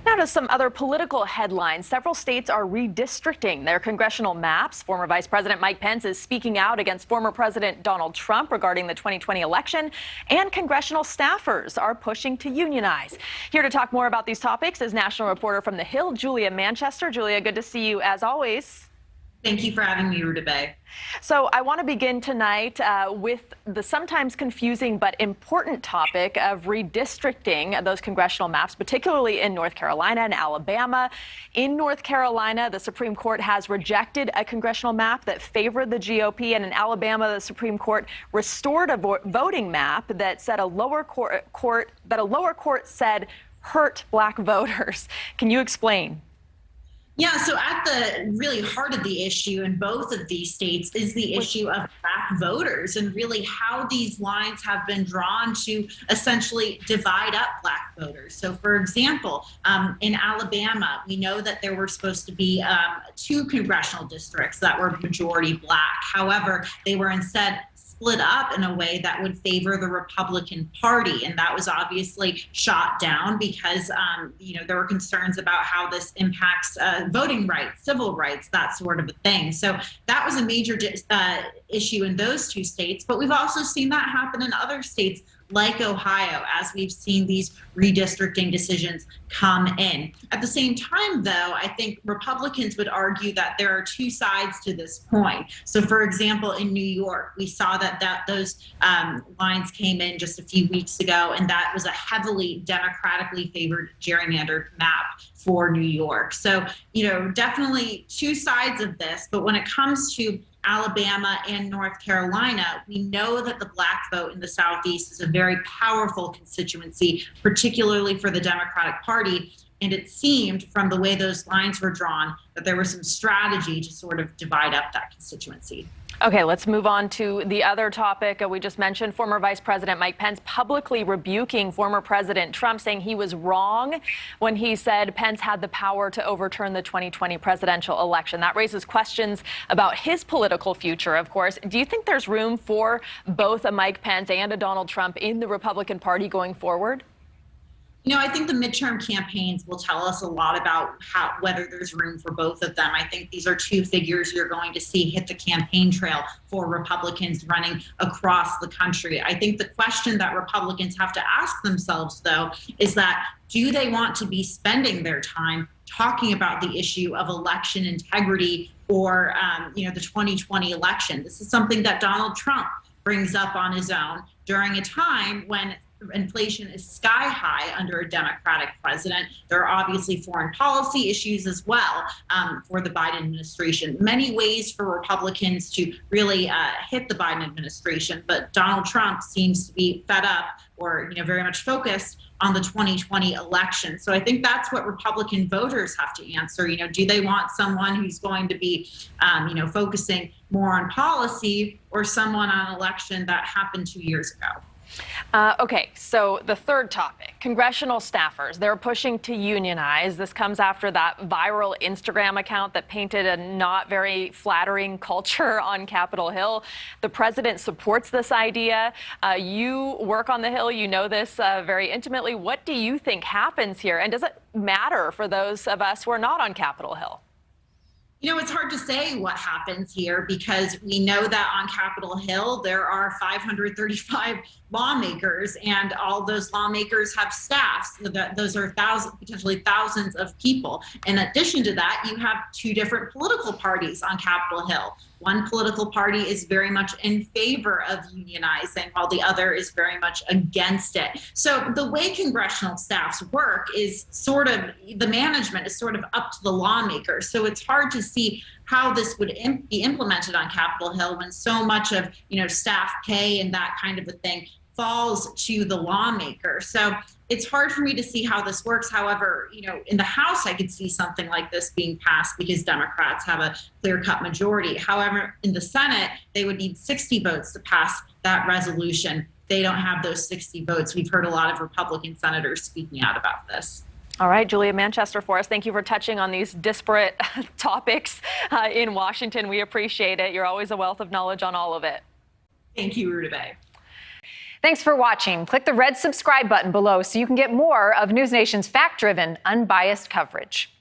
Now to some other political headlines. Several states are redistricting their congressional maps. Former Vice President Mike Pence is speaking out against former President Donald Trump regarding the 2020 election, and congressional staffers are pushing to unionize. Here to talk more about these topics is national reporter from The Hill, Julia Manchester. Julia, good to see you as always. Thank you for having me, Redistricting. So I want to begin tonight with the sometimes confusing but important topic of redistricting those congressional maps, particularly in North Carolina and Alabama. In North Carolina, the Supreme Court has rejected a congressional map that favored the GOP, and in Alabama, the Supreme Court restored a voting map that said a lower court said hurt black voters. Can you explain? Yeah, so at the really heart of the issue in both of these states is the issue of black voters and really how these lines have been drawn to essentially divide up black voters. So, for example, in Alabama, we know that there were supposed to be 2 congressional districts that were majority black. However, they were instead split up in a way that would favor the Republican Party. And that was obviously shot down because, there were concerns about how this impacts voting rights, civil rights, that sort of a thing. So that was a major issue in those 2 states. But we've also seen that happen in other states like Ohio, as we've seen these redistricting decisions come in. At the same time, though, I think Republicans would argue that there are 2 sides to this coin. So, for example, in New York, we saw that those lines came in just a few weeks ago, and that was a heavily democratically favored gerrymandered map for New York. So, definitely 2 sides of this. But when it comes to Alabama and North Carolina, we know that the black vote in the Southeast is a very powerful constituency, particularly for the Democratic Party. And it seemed from the way those lines were drawn that there was some strategy to sort of divide up that constituency. Okay, let's move on to the other topic we just mentioned. Former Vice President Mike Pence publicly rebuking former President Trump, saying he was wrong when he said Pence had the power to overturn the 2020 presidential election. That raises questions about his political future, of course. Do you think there's room for both a Mike Pence and a Donald Trump in the Republican Party going forward? I think the midterm campaigns will tell us a lot about whether there's room for both of them. I think these are 2 figures you're going to see hit the campaign trail for Republicans running across the country. I think the question that Republicans have to ask themselves, though, is that do they want to be spending their time talking about the issue of election integrity or, the 2020 election? This is something that Donald Trump brings up on his own during a time when inflation is sky high under a Democratic president. There are obviously foreign policy issues as well for the Biden administration. Many ways for Republicans to really hit the Biden administration, but Donald Trump seems to be fed up or very much focused on the 2020 election. So I think that's what Republican voters have to answer. Do they want someone who's going to be, focusing more on policy or someone on an election that happened 2 years ago? Okay, so the third topic, congressional staffers. They're pushing to unionize. This comes after that viral Instagram account that painted a not very flattering culture on Capitol Hill. The president supports this idea. You work on the Hill. You know this very intimately. What do you think happens here? And does it matter for those of us who are not on Capitol Hill? It's hard to say what happens here because we know that on Capitol Hill, there are 535 lawmakers, and all those lawmakers have staffs. So those are potentially thousands of people. In addition to that, you have 2 different political parties on Capitol Hill. One political party is very much in favor of unionizing, while the other is very much against it. So the way congressional staffs work is the management is sort of up to the lawmakers. So it's hard to see how this would be implemented on Capitol Hill when so much of, staff pay and that kind of a thing falls to the lawmaker. So it's hard for me to see how this works. However, in the House, I could see something like this being passed because Democrats have a clear-cut majority. However, in the Senate, they would need 60 votes to pass that resolution. They don't have those 60 votes. We've heard a lot of Republican senators speaking out about this. All right, Julia Manchester for us. Thank you for touching on these disparate topics in Washington. We appreciate it. You're always a wealth of knowledge on all of it. Thank you, Rudabeh. Thanks for watching. Click the red subscribe button below so you can get more of NewsNation's fact-driven, unbiased coverage.